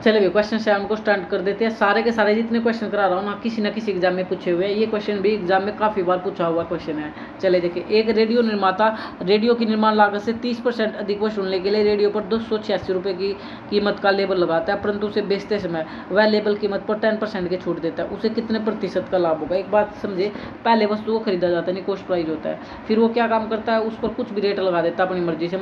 चलिए भाई क्वेश्चन 7 को स्टार्ट कर देते हैं। सारे के सारे जितने क्वेश्चन करा रहा हूँ ना किसी एग्जाम में पूछे हुए हैं। ये क्वेश्चन भी एग्जाम में काफ़ी बार पूछा हुआ क्वेश्चन है। चले देखिए, एक रेडियो निर्माता रेडियो की निर्माण लागत से 30% अधिक वसूलने के लिए रेडियो पर 286 रुपये की कीमत का लेबल लगाता है, परंतु उसे बेचते समय वह लेबल कीमत पर 10% की छूट देता है। उसे कितने प्रतिशत का लाभ होगा? एक बात समझे, पहले वस्तु को खरीदा जाता है, नहीं कॉस्ट प्राइस होता है, फिर वो क्या काम करता है, उस पर कुछ भी रेट लगा देता है अपनी मर्जी से,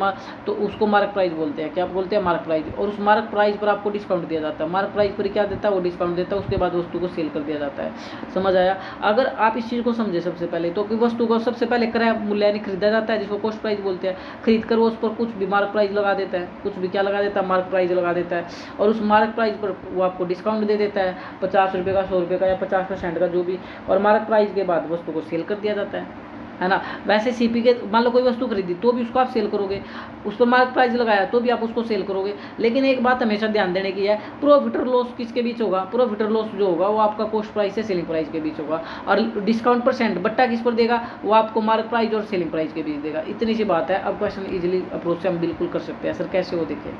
तो उसको मार्क प्राइस बोलते हैं। क्या बोलते हैं? Mark price. और उस मार्क प्राइस पर आपको डिस्काउंट दिया जाता है। मार्क प्राइस पर क्या देता है? वो डिस्काउंट देता है, उसके बाद वस्तु को सेल कर दिया जाता है। समझ आया? अगर आप इस चीज़ को समझे सबसे पहले, तो कि वस्तु को सबसे पहले क्रय मूल्य यानी खरीदा जाता है, जिसको कॉस्ट प्राइस बोलते हैं। खरीद कर वो उस पर कुछ भी मार्क प्राइस लगा देता है, कुछ भी क्या लगा देता है? मार्क प्राइस लगा देता है। और उस मार्क प्राइस पर वो आपको डिस्काउंट दे देता है, 50 रुपये का, 100 रुपये का या 50% का, जो भी। और मार्क प्राइस के बाद वस्तु को सेल कर दिया जाता है ना। वैसे सीपी के मान लो कोई वस्तु खरीदी तो भी उसको आप सेल करोगे, उस पर मार्क प्राइस लगाया तो भी आप उसको सेल करोगे। लेकिन एक बात हमेशा ध्यान देने की है, प्रॉफिट और लॉस किसके बीच होगा? प्रॉफिट और लॉस जो होगा वो आपका कॉस्ट प्राइस से सेलिंग प्राइस के बीच होगा। और डिस्काउंट परसेंट बट्टा किस पर देगा? वो आपको मार्क प्राइस और सेलिंग प्राइस के बीच देगा। इतनी सी बात है। अब क्वेश्चन इजिली अप्रोच से हम बिल्कुल कर सकते हैं। सर कैसे हो? देखिए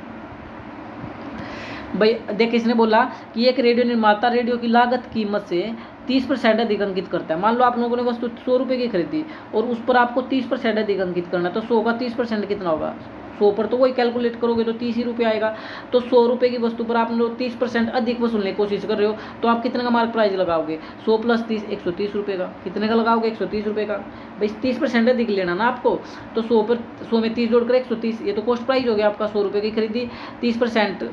भाई, देखिए इसने बोला कि एक रेडियो निर्माता रेडियो की लागत कीमत से 30% अधिक अंकित करता है। मान लो आप लोगों ने वस्तु 100 रुपये की खरीदी और उस पर आपको 30% अधिक अंकित करना है, तो 100 का 30% कितना होगा? 100 पर तो वही कैलकुलेट करोगे तो 30 ही रुपये आएगा। तो 100 रुपये की वस्तु पर आप लोग 30% अधिक वसूलने की कोशिश कर रहे हो, तो आप कितने का मार्क प्राइस लगाओगे? 100 + 30 130 रुपये का। कितने का लगाओगे? 130 रुपये का। भाई 30% अधिक लेना ना आपको, तो 100 में 30 जोड़कर 130, ये तो कॉस्ट प्राइस हो गया आपका। 100 रुपये की खरीदी, 30%,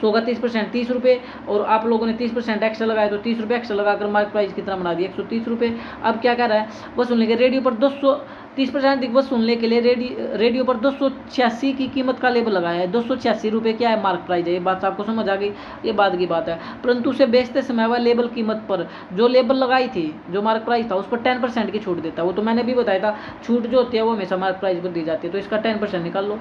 100 का 30% 30 रुपये, और आप लोगों ने 30% एक्स्ट्रा लगाया तो 30 रुपये एक्स्ट्रा लगाकर मार्क प्राइस कितना बना दिया? 130 रुपये। अब क्या कह रहा है? वसूलने के रेडियो पर 30% अधिक वसूलने के लिए रेडियो पर 286 की कीमत का लेबल लगाया है। 286 रुपये क्या है? मार्क प्राइस है। ये बात आपको समझ आ गई? ये बात की बात है। परंतु उसे बेचते समय वह लेबल कीमत पर जो लेबल लगाई थी, जो मार्क प्राइस था, उस पर 10% की छूट देता है। वो तो मैंने भी बताया था, छूट जो होती है वो हमेशा मार्क प्राइस पर दी जाती है। तो इसका 10% निकाल लो।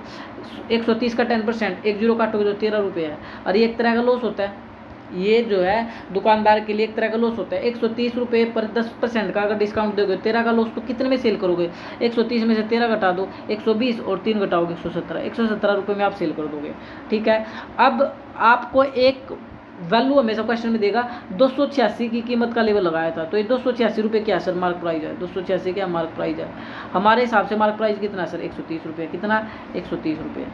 130 का 10%, 1 जीरो काटोगे तो 13 रुपये है। और ये एक तरह का लॉस होता है। ये जो है दुकानदार के लिए एक तरह का लॉस होता है। 130 रुपये पर 10% का अगर डिस्काउंट दोगे, 13 का लॉस, तो कितने में सेल करोगे? 130 में से 13 घटा दो, 120, और 3 घटाओगे 117 रुपये में आप सेल कर दोगे। ठीक है। अब आपको एक वैल्यू हमेशा क्वेश्चन में देगा, 286 की कीमत का लेवल लगाया था, तो ये 286 रुपये क्या है सर? मार्क प्राइस है। 286 क्या मार्क प्राइस है? हमारे हिसाब से मार्क प्राइस कितना है सर? 130 रुपये। कितना? 130 रुपये।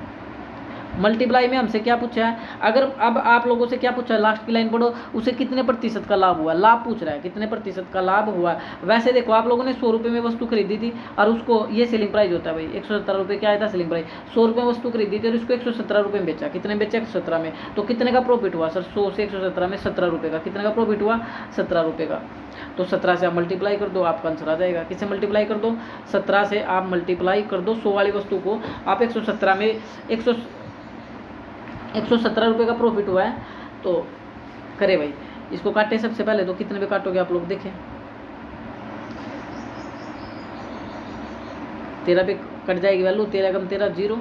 मल्टीप्लाई में हमसे क्या पूछा है? अगर अब आप लोगों से क्या पूछा है? लास्ट की लाइन पढ़ो, उसे कितने प्रतिशत का लाभ हुआ? लाभ पूछ रहा है, कितने प्रतिशत का लाभ हुआ। वैसे देखो, आप लोगों ने 100 रुपये में वस्तु खरीदी थी और उसको, ये सेलिंग प्राइस होता है भाई, 117 रुपये क्या आया था सेलिंग प्राइस। 100 रुपये में वस्तु खरीदी थी और उसको 117 रुपये में बेचा। कितने बेचा? 117 में। तो कितने का प्रॉफिट हुआ सर? 100 से 117 में 17 रुपये का। कितने का प्रॉफिट हुआ? 17 रुपये का। तो 17 से आप मल्टीप्लाई कर दो, आपका आंसर आ जाएगा। किससे मल्टीप्लाई कर दो? 17 से आप मल्टीप्लाई कर दो 100 वाली वस्तु को। आप 117 में 117 रुपये का प्रॉफिट हुआ है। तो करे भाई, इसको काटे सबसे पहले, तो कितने पे काटोगे आप लोग? देखें, 13 पे कट जाएगी वैल्यू। 13 कम 13 0,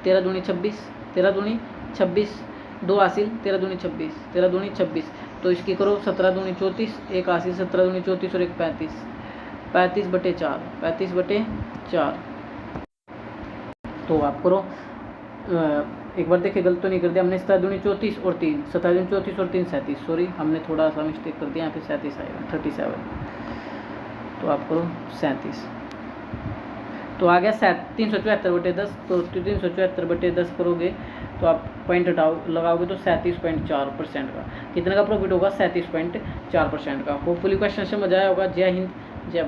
13 दूनी 26, 13 दूनी 26, 2 हासिल, 13 दूनी 26, 13 दूनी 26। तो इसकी करो 17 दूनी 34, 1 हासिल, 17 दूनी 34 और 1 35, 35/4, 35/4। तो आप करो, एक बार देखिए गलत तो नहीं कर दिया हमने। 17 दूनी 34 और 3, 17 दूनी 34 और 3 37, सॉरी हमने थोड़ा सा मिस्टेक कर दिया, यहाँ पे 37 आएगा, 37। तो आप करो 37, तो आ गया 374/10। तो 374/10 करोगे तो आप पॉइंट लगाओगे तो 37.4% का। कितने का प्रॉफिट होगा? 37.4% का। होपफुली क्वेश्चन समझ आया होगा। जय हिंद।